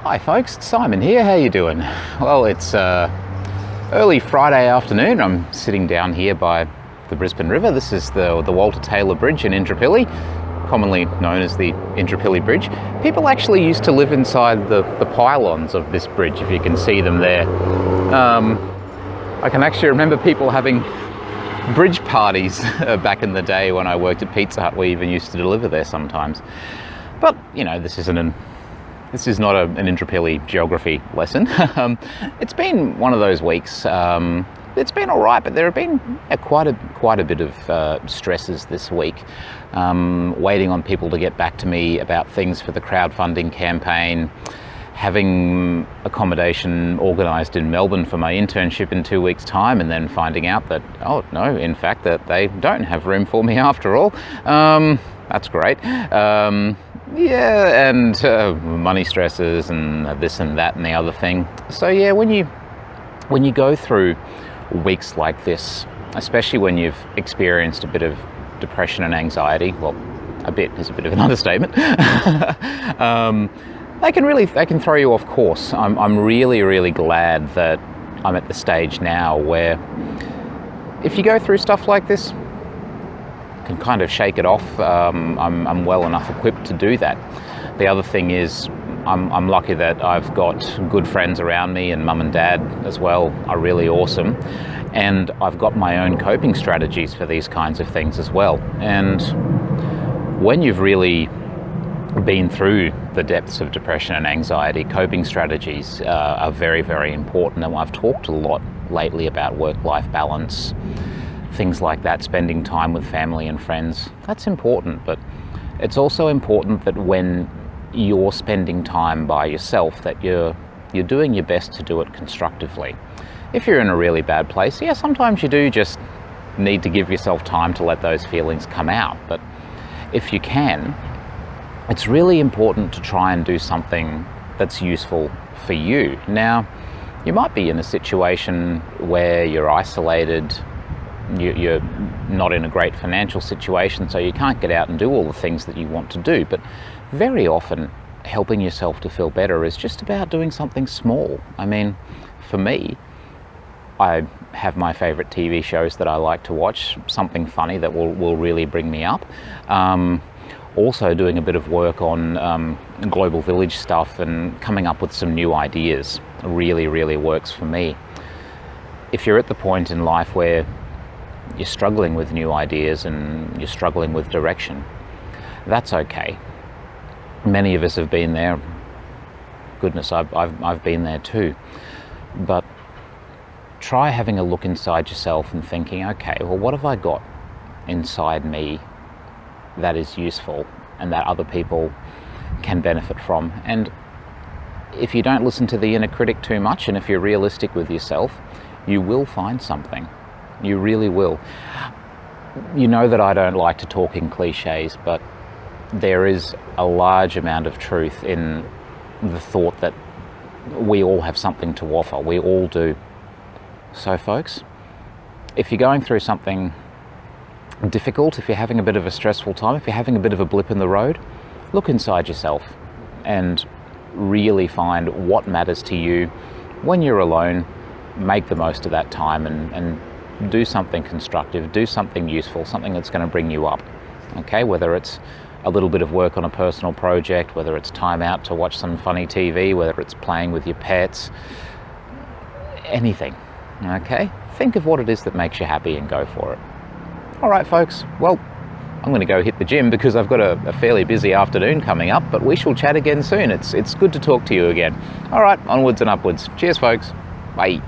Hi folks, it's Simon here. How you doing? Well, it's early Friday afternoon. I'm sitting down here by the Brisbane River. This is the Walter Taylor Bridge in Indooroopilly, commonly known as the Indooroopilly Bridge. People actually used to live inside the pylons of this bridge, if you can see them there. I can actually remember people having bridge parties back in the day when I worked at Pizza Hut. We even used to deliver there sometimes. But, you know, this is not an Indooroopilly geography lesson. It's been one of those weeks. It's been all right, but there have been quite a bit of stresses this week. Waiting on people to get back to me about things for the crowdfunding campaign, having accommodation organised in Melbourne for my internship in 2 weeks' time, and then finding out that, oh no, in fact, that they don't have room for me after all. That's great. Yeah, and money stresses and this and that and the other thing. So yeah, when you go through weeks like this, especially when you've experienced a bit of depression and anxiety, well, a bit is a bit of an understatement, they can throw you off course. I'm really glad that I'm at the stage now where if you go through stuff like this, can kind of shake it off. I'm well enough equipped to do that. The other thing is I'm lucky that I've got good friends around me, and mum and dad as well are really awesome, and I've got my own coping strategies for these kinds of things as well. And when you've really been through the depths of depression and anxiety, coping strategies are very important. And I've talked a lot lately about work-life balance, things like that, spending time with family and friends. That's important, but it's also important that when you're spending time by yourself, that you're doing your best to do it constructively. If you're in a really bad place, yeah, sometimes you do just need to give yourself time to let those feelings come out. But if you can, it's really important to try and do something that's useful for you. Now, you might be in a situation where you're isolated, you're not in a great financial situation, so you can't get out and do all the things that you want to do. But very often, helping yourself to feel better is just about doing something small. I mean, for me, I have my favourite TV shows that I like to watch, something funny that will really bring me up. Also doing a bit of work on global village stuff and coming up with some new ideas really works for me. If you're at the point in life where you're struggling with new ideas and you're struggling with direction, that's okay. Many of us have been there. Goodness, I've been there too. But try having a look inside yourself and thinking, okay, well, what have I got inside me that is useful and that other people can benefit from? And if you don't listen to the inner critic too much, and if you're realistic with yourself, you will find something. You really will. You know that I don't like to talk in cliches, but there is a large amount of truth in the thought that we all have something to offer. We all do. So folks, if you're going through something difficult, if you're having a bit of a stressful time, if you're having a bit of a blip in the road, look inside yourself and really find what matters to you. When you're alone, make the most of that time and do something constructive, do something useful, something that's going to bring you up. Okay, whether it's a little bit of work on a personal project, whether it's time out to watch some funny TV, whether it's playing with your pets, anything. Okay, think of what it is that makes you happy and go for it. All right, folks, well, I'm going to go hit the gym because I've got a fairly busy afternoon coming up, but we shall chat again soon. It's good to talk to you again. All right, onwards and upwards. Cheers, folks. Bye.